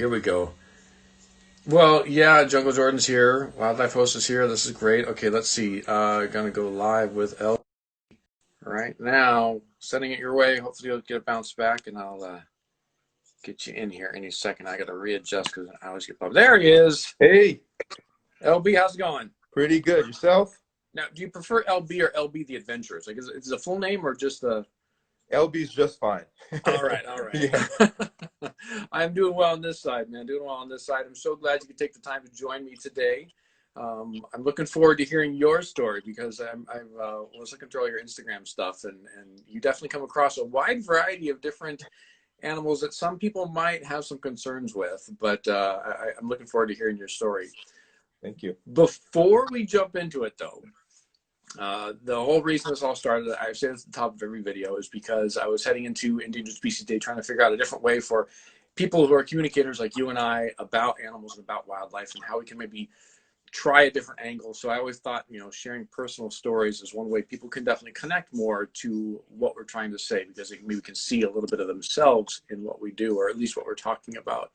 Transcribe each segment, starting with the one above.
here we go. Well, yeah, Jungle Jordan's here. Wildlife Host is here. This is great. Okay, let's see. Gonna go live with L right now. Sending it your way. Hopefully you'll get a bounce back, and I'll get you in here any second. I gotta readjust because I always get bumped. There he is. Hey, LB, how's it going? pretty good. Yourself? Now, do you prefer LB or LB the Adventurers? Like, is it a full name or just the? LB's just fine. All right, all Yeah. right. I'm doing well on this side, man. Doing well on this side. I'm so glad you could take the time to join me today. I'm looking forward to hearing your story because I was looking through all your Instagram stuff, and you definitely come across a wide variety of different animals that some people might have some concerns with. But I'm looking forward to hearing your story. Thank you. Before we jump into it, though, the whole reason this all started, I say this at the top of every video, is because I was heading into Endangered Species Day trying to figure out a different way for people who are communicators like you and I about animals and about wildlife and how we can maybe try a different angle. So I always thought, sharing personal stories is one way people can definitely connect more to what we're trying to say, because maybe we can see a little bit of themselves in what we do, or at least what we're talking about.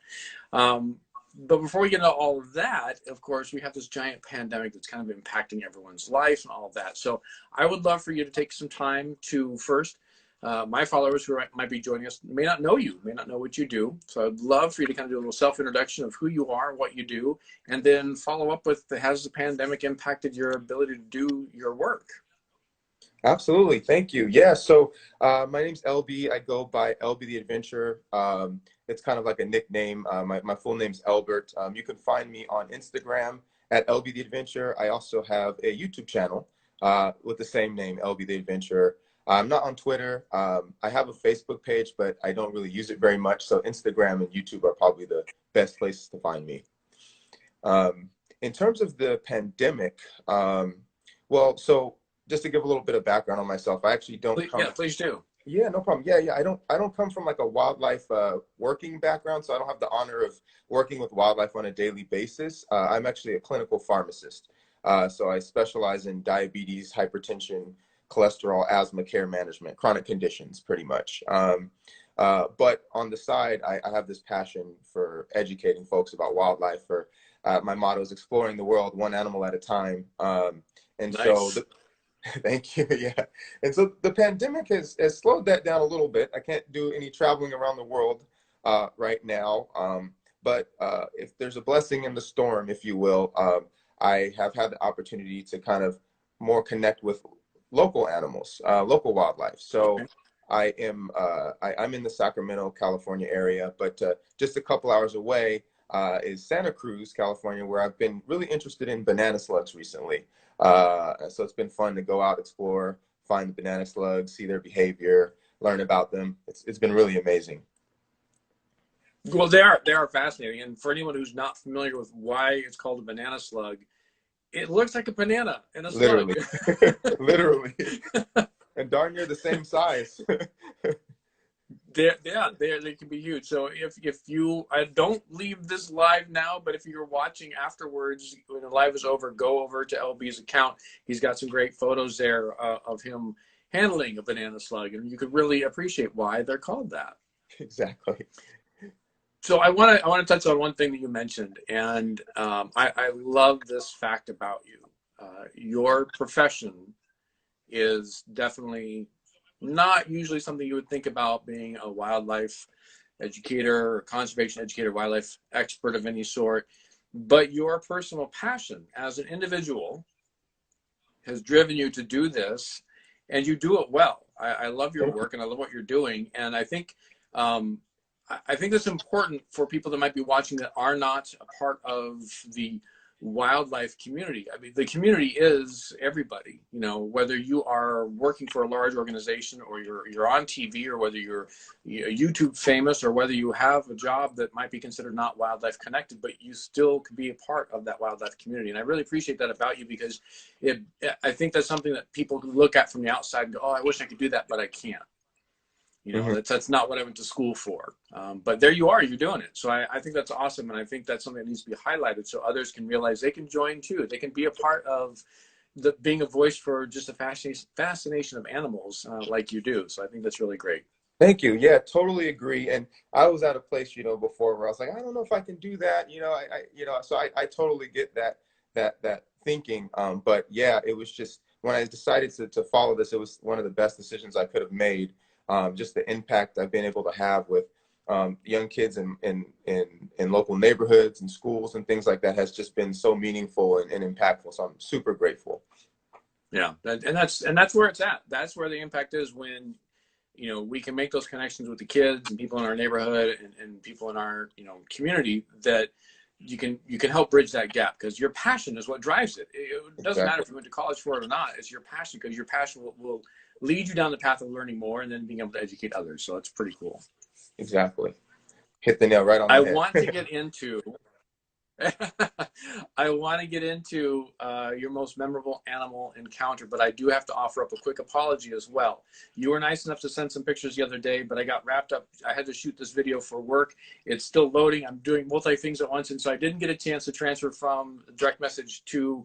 But before we get into all of that, of course, we have this giant pandemic that's kind of impacting everyone's life and all of that. So I would love for you to take some time to first, my followers who might be joining us may not know you, may not know what you do. So I'd love for you to kind of do a little self-introduction of who you are, what you do, and then follow up with, has the pandemic impacted your ability to do your work? Absolutely. Thank you. Yeah. So my name's LB. I go by LB the Adventurer. It's kind of like a nickname. My full name's Albert. You can find me on Instagram at LB the Adventurer. I also have a YouTube channel with the same name, LB the Adventurer. I'm not on Twitter. I have a Facebook page, but I don't really use it very much. So Instagram and YouTube are probably the best places to find me. In terms of the pandemic, so just to give a little bit of background on myself, I actually don't come. Yeah, please do. Yeah, no problem. Yeah. I don't come from like a wildlife working background, so I don't have the honor of working with wildlife on a daily basis. I'm actually a clinical pharmacist, so I specialize in diabetes, hypertension, cholesterol, asthma care management, chronic conditions, pretty much. But on the side, I have this passion for educating folks about wildlife. My motto is exploring the world one animal at a time. And Nice. so thank you. Yeah. And so the pandemic has slowed that down a little bit. I can't do any traveling around the world right now. But if there's a blessing in the storm, if you will, I have had the opportunity to kind of more connect with local animals, local wildlife. So I'm in the Sacramento, California area, but just a couple hours away is Santa Cruz, California, where I've been really interested in banana slugs recently. So it's been fun to go out, explore, find the banana slugs, see their behavior, learn about them. It's been really amazing. Well, they are fascinating. And for anyone who's not familiar with why it's called a banana slug, it looks like a banana and a slug. Literally, literally, and darn near the same size. They can be huge. So if you, I don't leave this live now, but if you're watching afterwards, when the live is over, go over to LB's account. He's got some great photos there of him handling a banana slug, and you could really appreciate why they're called that. Exactly. So I want to touch on one thing that you mentioned, and I love this fact about you. Your profession is definitely not usually something you would think about, being a wildlife educator or conservation educator, wildlife expert of any sort, but your personal passion as an individual has driven you to do this, and you do it well. I love your work and I love what you're doing. And I think that's important for people that might be watching that are not a part of the wildlife community. I mean, the community is everybody, whether you are working for a large organization or you're on TV, or whether you're YouTube famous, or whether you have a job that might be considered not wildlife connected, but you still can be a part of that wildlife community. And I really appreciate that about you, because I think that's something that people look at from the outside and go, oh, I wish I could do that, but I can't. That's not what I went to school for. But there you are, you're doing it. So I think that's awesome. And I think that's something that needs to be highlighted so others can realize they can join too. They can be a part of being a voice for just a fascination of animals like you do. So I think that's really great. Thank you. Yeah, totally agree. And I was at a place, before where I was like, I don't know if I can do that. So I totally get that thinking. But yeah, it was just when I decided to follow this, it was one of the best decisions I could have made. Just the impact I've been able to have with young kids in local neighborhoods and schools and things like that has just been so meaningful and impactful. So I'm super grateful. Yeah, and that's where it's at. That's where the impact is when we can make those connections with the kids and people in our neighborhood and people in our community that you can help bridge that gap because your passion is what drives it. It doesn't matter Exactly. if you went to college for it or not. It's your passion because your passion will lead you down the path of learning more and then being able to educate others. So it's pretty cool. Exactly. Hit the nail right on I the want to head. get into I want to get into your most memorable animal encounter, but I do have to offer up a quick apology as well. You were nice enough to send some pictures the other day, but I got wrapped up. I had to shoot this video for work. It's still loading. I'm doing multi things at once, and so I didn't get a chance to transfer from direct message to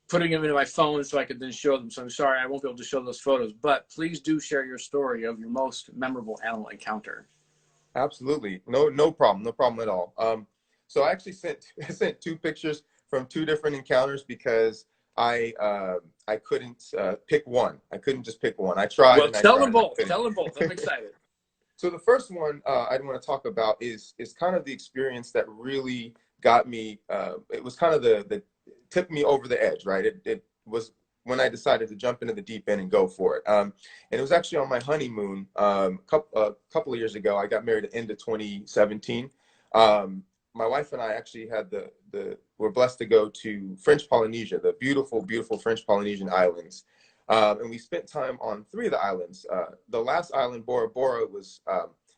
putting them into my phone so I could then show them. So I'm sorry I won't be able to show those photos, but please do share your story of your most memorable animal encounter. Absolutely. No, no problem. No problem at all. So I actually sent I sent two pictures from two different encounters because I couldn't pick one. I couldn't just pick one. I tried Well, and I tell tried them and I both. Tell them both. I'm couldn't. excited. So the first one I want to talk about is kind of the experience that really got me. It was kind of the tipped me over the edge, right? It was when I decided to jump into the deep end and go for it. And it was actually on my honeymoon couple of years ago. I got married at the end of 2017. My wife and I actually had the were blessed to go to French Polynesia, the beautiful, beautiful French Polynesian islands. And we spent time on three of the islands. The last island, Bora Bora, was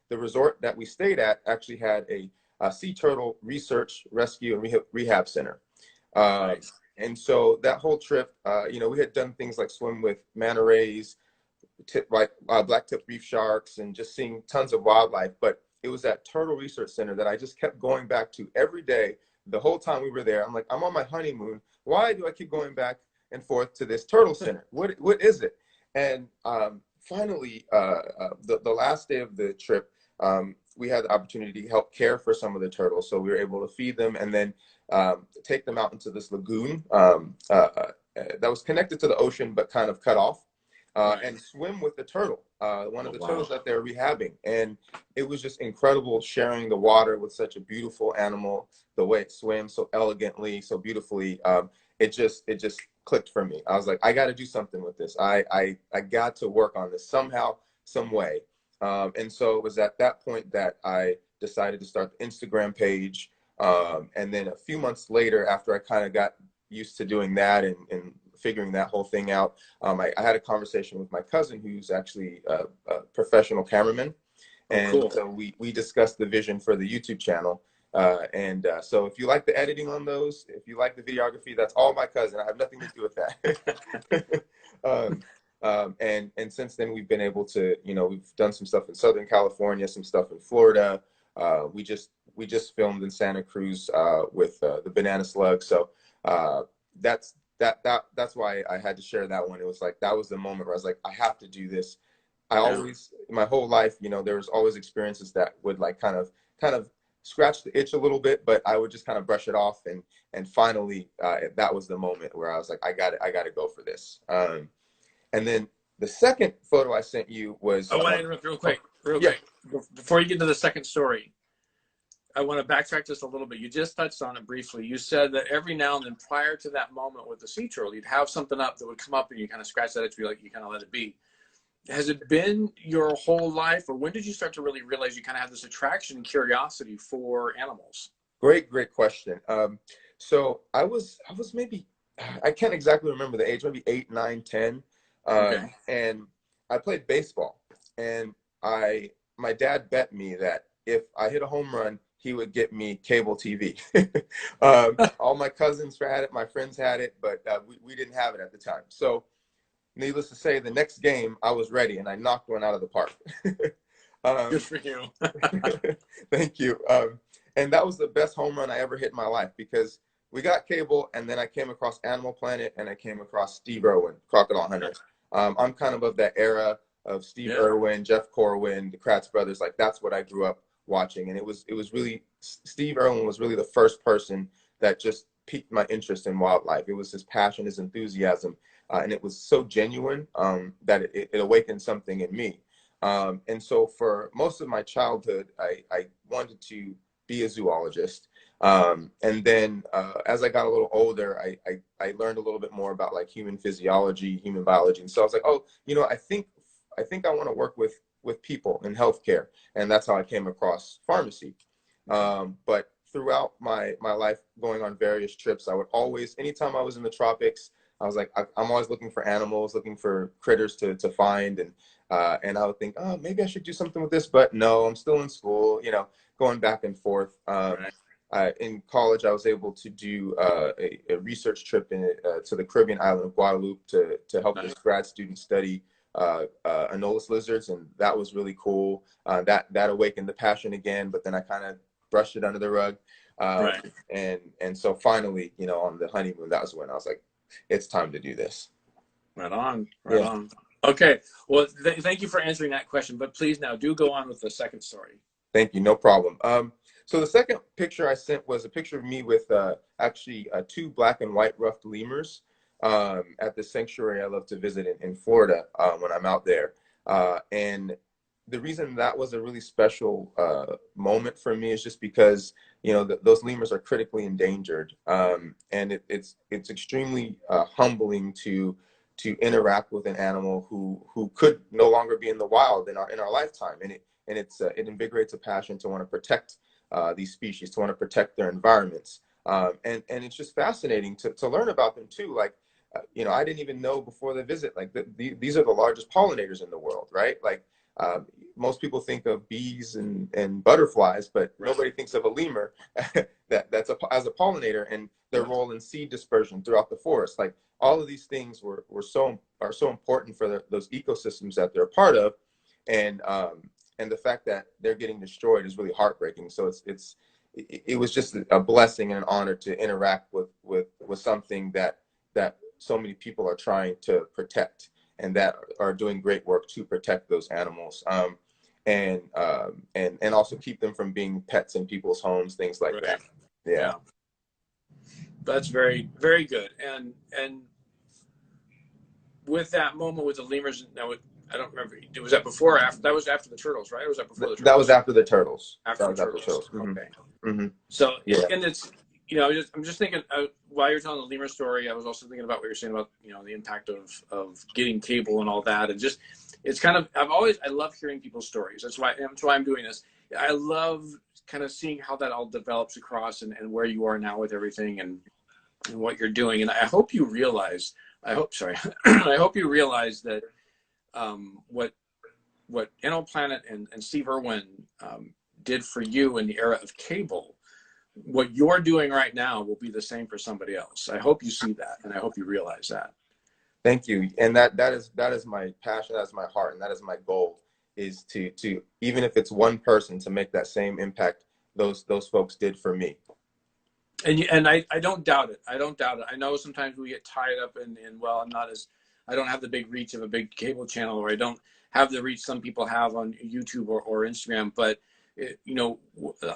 the resort that we stayed at actually had a sea turtle research, rescue, and rehab center. Um, Nice. and so that whole trip, we had done things like swim with manta rays, black-tip reef sharks, and just seeing tons of wildlife. But it was that turtle research center that I just kept going back to every day. The whole time we were there, I'm like, I'm on my honeymoon. Why do I keep going back and forth to this turtle center? What is it? And finally, the last day of the trip, we had the opportunity to help care for some of the turtles. So we were able to feed them and then take them out into this lagoon that was connected to the ocean but kind of cut off Right. and swim with the turtle, one of Oh, the turtles wow. that they're rehabbing. And it was just incredible sharing the water with such a beautiful animal, the way it swims so elegantly, so beautifully. It just clicked for me. I was like, I got to do something with this. I got to work on this somehow, some way. And so it was at that point that I decided to start the Instagram page. And then a few months later, after I kind of got used to doing that and figuring that whole thing out, I had a conversation with my cousin, who's actually a professional cameraman, Oh, and cool. so we discussed the vision for the YouTube channel. So if you like the editing on those, if you like the videography, that's all my cousin. I have nothing to do with that. um, and since then we've been able to, we've done some stuff in Southern California, some stuff in Florida. We just filmed in Santa Cruz with the banana slug. So that's that's why I had to share that one. It was like that was the moment where I was like, I have to do this. I Yeah. always, my whole life, there was always experiences that would like kind of scratch the itch a little bit, but I would just kind of brush it off. And finally, that was the moment where I was like, I got to go for this. And then the second photo I sent you was, I want to interrupt real oh, quick, real yeah, quick. Before you get to the second story, I want to backtrack just a little bit. You just touched on it briefly. You said that every now and then prior to that moment with the sea turtle, you'd have something up that would come up and you kind of scratch that itch, like you kind of let it be. Has it been your whole life, or when did you start to really realize you kind of have this attraction and curiosity for animals? great question. So I was maybe, I can't exactly remember the age, maybe 8, 9, 10, Okay. and I played baseball, and my dad bet me that if I hit a home run, he would get me cable TV. All my cousins had it, my friends had it, but we didn't have it at the time. So, needless to say, the next game I was ready, and I knocked one out of the park. Good um, for you. Thank you. And that was the best home run I ever hit in my life because we got cable, and then I came across Animal Planet, and I came across Steve Irwin, Crocodile Hunter. I'm kind of that era. of Steve Yeah. Irwin, Jeff Corwin, the Kratz brothers. Like that's what I grew up watching, and it was really Steve Irwin was really the first person that just piqued my interest in wildlife. It was his passion, his enthusiasm, and it was so genuine that it awakened something in me. And so for most of my childhood, I wanted to be a zoologist. And then as I got a little older, I learned a little bit more about like human physiology, human biology. And so I was like, oh, you know, I think I want to work with people in healthcare. And that's how I came across pharmacy. But throughout my life, going on various trips, I would always, anytime I was in the tropics, I was like, I'm always looking for animals, looking for critters to find. And I would think, oh, maybe I should do something with this, but no, I'm still in school, you know, going back and forth. Right. In college, I was able to do a research trip to the Caribbean island of Guadeloupe to help this Nice. grad student study Anolis lizards, and that was really cool. That awakened the passion again, but then I kind of brushed it under the rug. Um, Right. and so finally, you know, on the honeymoon, that was when I was like, it's time to do this. Right on. Right Yeah. on. Okay. Well, thank you for answering that question, but please now do go on with the second story. Thank you. No problem. So the second picture I sent was a picture of me with actually two black and white ruffed lemurs at the sanctuary I love to visit in Florida when I'm out there. And the reason that was a really special moment for me is just because, you know, those lemurs are critically endangered. And it's extremely humbling to interact with an animal who could no longer be in the wild in our lifetime. And it invigorates a passion to want to protect these species, to want to protect their environments. And it's just fascinating to learn about them too. Like, you know, I didn't even know before the visit, like these are the largest pollinators in the world, right? Like most people think of bees and butterflies, but nobody thinks of a lemur that's as a pollinator, and their role in seed dispersion throughout the forest. Like all of these things are so important for those ecosystems that they're a part of. And the fact that they're getting destroyed is really heartbreaking. So it was just a blessing and an honor to interact with something that so many people are trying to protect and that are doing great work to protect those animals, and also keep them from being pets in people's homes, things like that. Yeah. Yeah. That's very, very good. And with that moment with the lemurs, now I don't remember. Was that before or after? That was after the turtles, right? Or was that before the turtles? That was after the turtles. After That the was after the turtles. turtles. Mm-hmm. Okay. Mm-hmm. So, Yeah. and it's, you know, I'm just thinking while you're telling the lemur story, I was also thinking about what you're saying about, you know, the impact of getting cable and all that. And just, it's kind of, I love hearing people's stories. That's why I'm doing this. I love kind of seeing how that all develops across and where you are now with everything and what you're doing. And I hope you realize, I hope you realize that what InnoPlanet and Steve Irwin did for you in the era of cable, what you're doing right now will be the same for somebody else. I hope you see that, and I hope you realize that. Thank you. And that is my passion, that's my heart, and that is my goal, is to even if it's one person, to make that same impact those folks did for me. And I don't doubt it. I don't doubt it. I know sometimes we get tied up in well, I don't have the big reach of a big cable channel, or I don't have the reach some people have on YouTube or Instagram. But you know,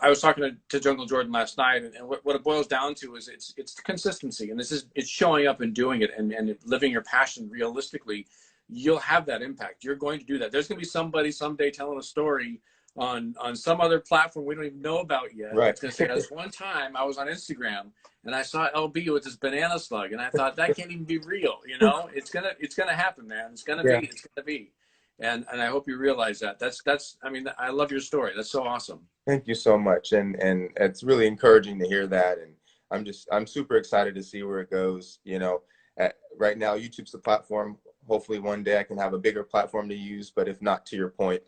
I was talking to Jungle Jordan last night, and what it boils down to is it's consistency, and it's showing up and doing it and living your passion realistically. You'll have that impact. You're going to do that. There's going to be somebody someday telling a story on some other platform we don't even know about yet. Right. It's going to say, this one time I was on Instagram and I saw LB with this banana slug, and I thought that can't even be real. You know, it's gonna happen, man. It's gonna be. And I hope you realize that. That's. I mean, I love your story. That's so awesome. Thank you so much, and it's really encouraging to hear that. And I'm super excited to see where it goes. You know, right now YouTube's the platform. Hopefully one day I can have a bigger platform to use. But if not, to your point,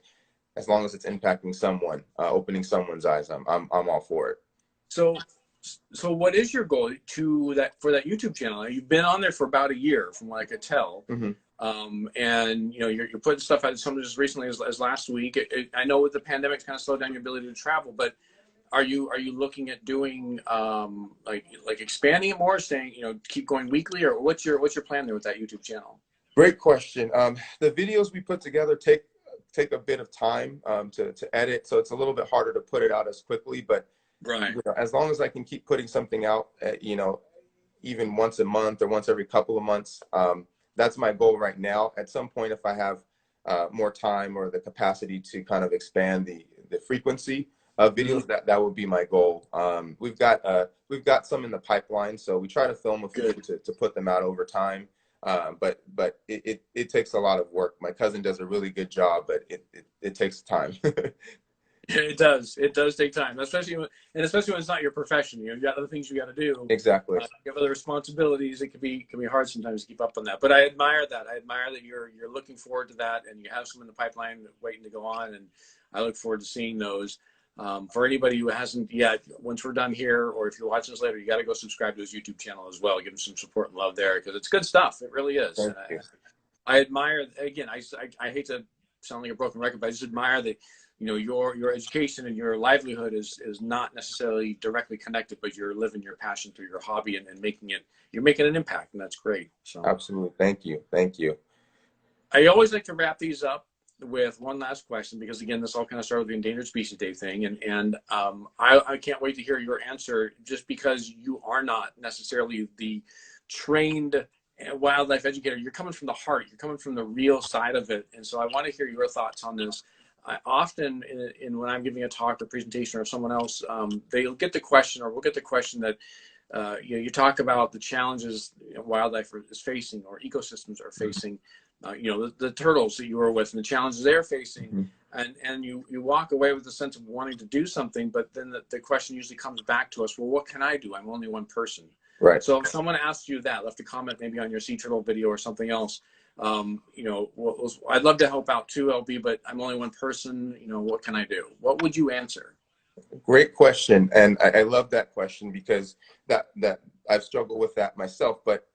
as long as it's impacting someone, opening someone's eyes, I'm all for it. So what is your goal for that YouTube channel? You've been on there for about a year, from what I could tell. Mm-hmm. And you know, you're putting stuff out, some as recently as last week. I know with the pandemic, it's kind of slowed down your ability to travel, but are you looking at doing like expanding it more, saying, you know, keep going weekly, or what's your plan there with that YouTube channel? Great question. The videos we put together take a bit of time to edit, so it's a little bit harder to put it out as quickly. But Right. as long as I can keep putting something out, even once a month or once every couple of months, that's my goal right now. At some point, if I have more time or the capacity to kind of expand the frequency of Mhm. videos, that would be my goal. We've got some in the pipeline, so we try to film a few Good. to put them out over time. But it takes a lot of work. My cousin does a really good job, but it takes time. Yeah, it does. It does take time, especially when it's not your profession. You got other things you got to do. Exactly. You have other responsibilities. It can be hard sometimes to keep up on that. But I admire that. I admire that you're looking forward to that, and you have some in the pipeline waiting to go on. And I look forward to seeing those. For anybody who hasn't yet, once we're done here, or if you're watching this later, you got to go subscribe to his YouTube channel as well. Give him some support and love there because it's good stuff. It really is. Thank And you. I admire, again, I hate to sound like a broken record, but I just admire that, your education and your livelihood is not necessarily directly connected, but you're living your passion through your hobby and you're making an impact, and that's great. So Absolutely. Thank you. Thank you. I always like to wrap these up with one last question, because again, this all kind of started with the Endangered Species Day thing, and I can't wait to hear your answer, just because you are not necessarily the trained wildlife educator. You're coming from the heart. You're coming from the real side of it, and so I want to hear your thoughts on this. I often, when I'm giving a talk or presentation or someone else, they'll get the question, or we'll get the question that you talk about the challenges wildlife is facing or ecosystems are facing. The turtles that you were with and the challenges they're facing, Mm-hmm. and you walk away with a sense of wanting to do something, but then the question usually comes back to us, well, what can I do? I'm only one person. Right. So if someone asked you that, left a comment maybe on your sea turtle video or something else, I'd love to help out too, LB, but I'm only one person, what can I do? What would you answer? Great question, and I love that question because that I've struggled with that myself. But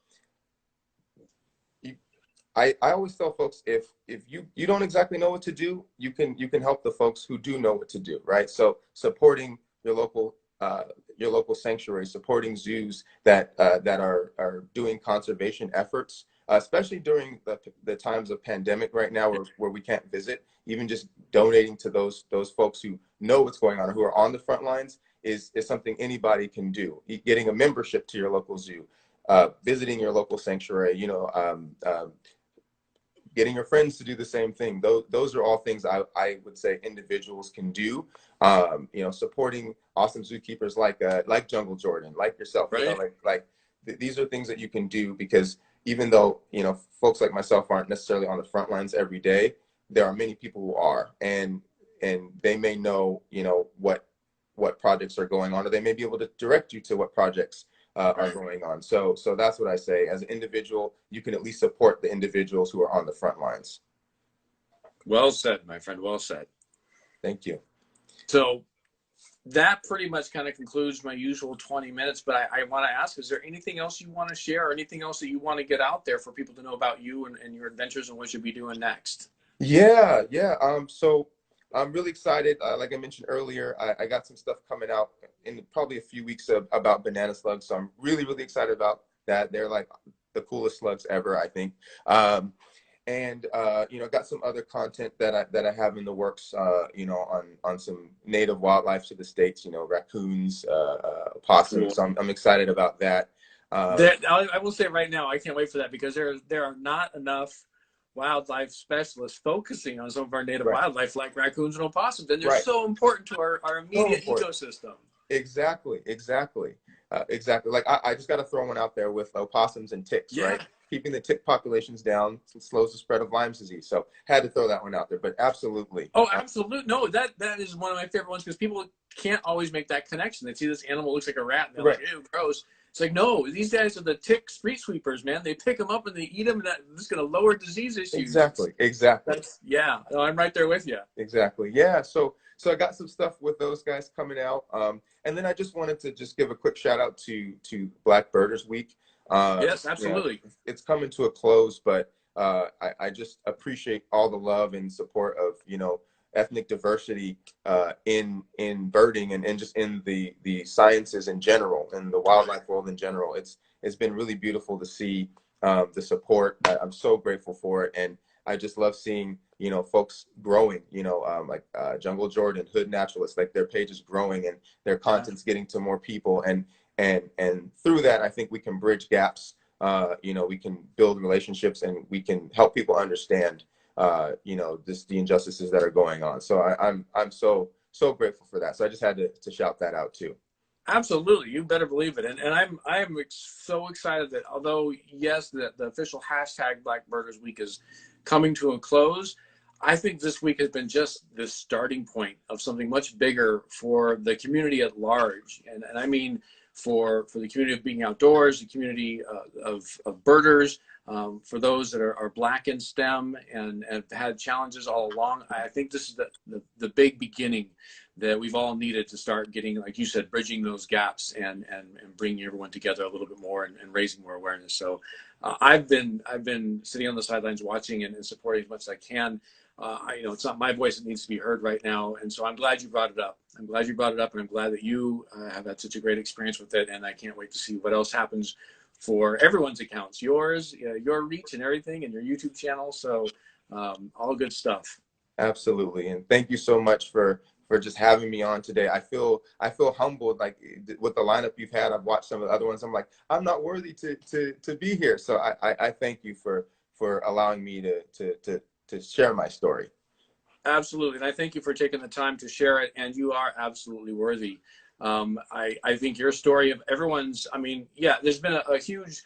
I always tell folks, if you don't exactly know what to do, you can help the folks who do know what to do, right? So supporting your local sanctuary, supporting zoos that are doing conservation efforts, especially during the times of pandemic right now, where we can't visit. Even just donating to those folks who know what's going on or who are on the front lines is something anybody can do. Getting a membership to your local zoo, visiting your local sanctuary, getting your friends to do the same thing. Those are all things I would say individuals can do. Supporting awesome zookeepers like Jungle Jordan, like yourself. Right. These are things that you can do, because even though folks like myself aren't necessarily on the front lines every day, there are many people who are, and they may know what projects are going on, or they may be able to direct you to what projects are going on. So that's what I say. As an individual, you can at least support the individuals who are on the front lines. Well said, my friend. Well said. Thank you. So that pretty much kind of concludes my usual 20 minutes, but I want to ask, is there anything else you want to share, or anything else that you want to get out there for people to know about you and your adventures and what you'll be doing next? Yeah. So I'm really excited. Like I mentioned earlier, I got some stuff coming out in probably a few weeks about banana slugs. So I'm really, really excited about that. They're like the coolest slugs ever, I think. And got some other content that I have in the works, on some native wildlife to the States, raccoons, opossums. Cool. So I'm excited about that. I will say right now, I can't wait for that, because there are not enough wildlife specialists focusing on some of our native Right. wildlife, like raccoons and opossums, and they're Right. so important to our So immediate important. ecosystem. Exactly. Exactly. Like I just got to throw one out there with opossums and ticks, Yeah. right? Keeping the tick populations down slows the spread of Lyme's disease. So had to throw that one out there, but absolutely. Oh, absolutely. No, that is one of my favorite ones, because people can't always make that connection. They see this animal looks like a rat, and they're Right. like, ew, gross. It's like, no, these guys are the tick street sweepers, man. They pick them up and they eat them, and that's going to lower disease issues. Exactly. No, I'm right there with you. Exactly. Yeah. So I got some stuff with those guys coming out. And then I just wanted to just give a quick shout out to Black Birders Week. Yes, absolutely. It's coming to a close, but I just appreciate all the love and support of ethnic diversity in birding and just in the sciences in general and the wildlife world in general. It's been really beautiful to see the support. I'm so grateful for it. And I just love seeing, folks growing, like Jungle Jordan, Hood Naturalist, like their page is growing and their Yeah. content's getting to more people. And through that, I think we can bridge gaps. We can build relationships and we can help people understand, the injustices that are going on. So I'm so grateful for that. So I just had to shout that out too. Absolutely, you better believe it. And I'm so excited that although yes, the official hashtag Black Burgers Week is coming to a close, I think this week has been just the starting point of something much bigger for the community at large. And I mean for the community of being outdoors, the community of birders, for those that are Black in STEM and have had challenges all along. I think this is the big beginning that we've all needed to start getting, like you said, bridging those gaps and bringing everyone together a little bit more and raising more awareness. So I've been sitting on the sidelines watching and supporting as much as I can. It's not my voice that needs to be heard right now. And so I'm glad you brought it up. I'm glad you brought it up, and I'm glad that you have had such a great experience with it. And I can't wait to see what else happens for everyone's accounts, yours, your reach and everything, and your YouTube channel. So all good stuff. Absolutely. And thank you so much for just having me on today. I feel humbled, like with the lineup you've had. I've watched some of the other ones. I'm like, I'm not worthy to be here. So I thank you for allowing me to share my story. Absolutely. And I thank you for taking the time to share it. And you are absolutely worthy. I think your story of everyone's, I mean, yeah, there's been a huge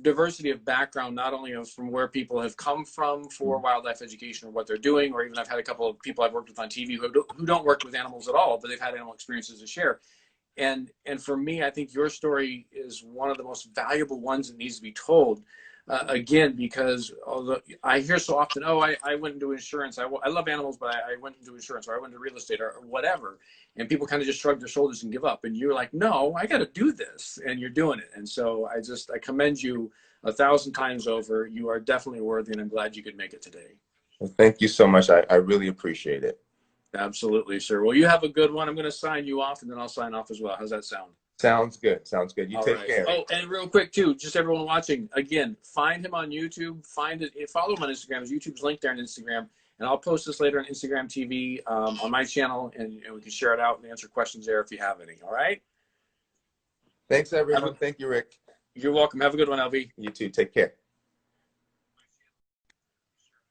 diversity of background, not only from where people have come from for wildlife education or what they're doing, or even I've had a couple of people I've worked with on TV who don't work with animals at all, but they've had animal experiences to share. And for me, I think your story is one of the most valuable ones that needs to be told. Again, because although I hear so often, oh, I went into insurance. I love animals, but I went into insurance, or I went into real estate, or whatever. And people kind of just shrug their shoulders and give up. And you're like, no, I got to do this. And you're doing it. And so I commend you 1,000 times over. You are definitely worthy. And I'm glad you could make it today. Well, thank you so much. I really appreciate it. Absolutely, sir. Well, you have a good one. I'm going to sign you off, and then I'll sign off as well. How's that sound? Sounds good. Sounds good. You take care. Oh, and real quick too, just everyone watching, again, find him on YouTube. Find it. Follow him on Instagram. His YouTube's linked there on Instagram, and I'll post this later on Instagram TV on my channel, and we can share it out and answer questions there if you have any. All right. Thanks, everyone. Thank you, Rick. You're welcome. Have a good one, LV. You too. Take care.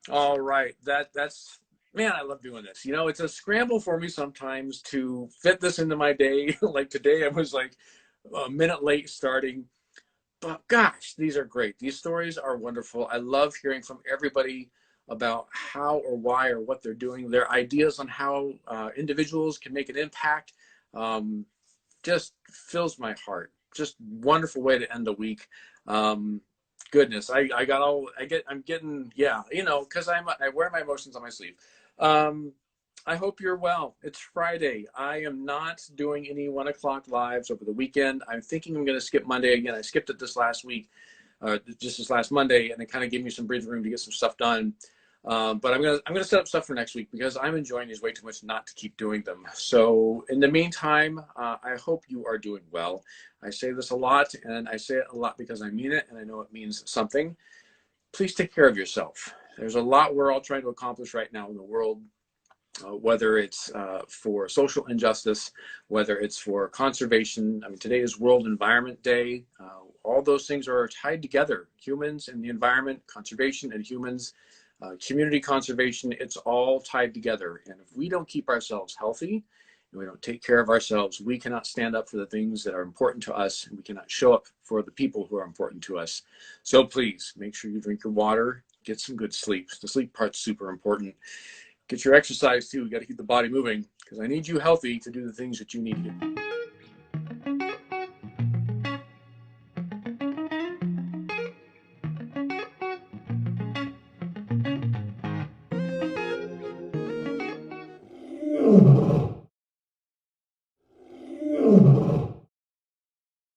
All right. That's. Man, I love doing this. It's a scramble for me sometimes to fit this into my day. Like today, I was like a minute late starting. But gosh, these are great. These stories are wonderful. I love hearing from everybody about how or why or what they're doing, their ideas on how individuals can make an impact. Just fills my heart. Just wonderful way to end the week. Goodness, I'm getting, yeah, because I wear my emotions on my sleeve. I hope you're well. It's Friday. I am not doing any 1 o'clock lives over the weekend. I'm thinking I'm going to skip Monday again. I skipped it this last week, just this last Monday, and it kind of gave me some breathing room to get some stuff done. But I'm gonna set up stuff for next week because I'm enjoying these way too much not to keep doing them. So in the meantime, I hope you are doing well. I say this a lot, and I say it a lot because I mean it, and I know it means something. Please take care of yourself. There's a lot we're all trying to accomplish right now in the world, whether it's for social injustice, whether it's for conservation. I mean, today is World Environment Day. All those things are tied together. Humans and the environment, conservation and humans, community conservation, it's all tied together. And if we don't keep ourselves healthy and we don't take care of ourselves, we cannot stand up for the things that are important to us, and we cannot show up for the people who are important to us. So please make sure you drink your water, get some good sleep. The sleep part's super important. Get your exercise too. You got to keep the body moving because I need you healthy to do the things that you need to do.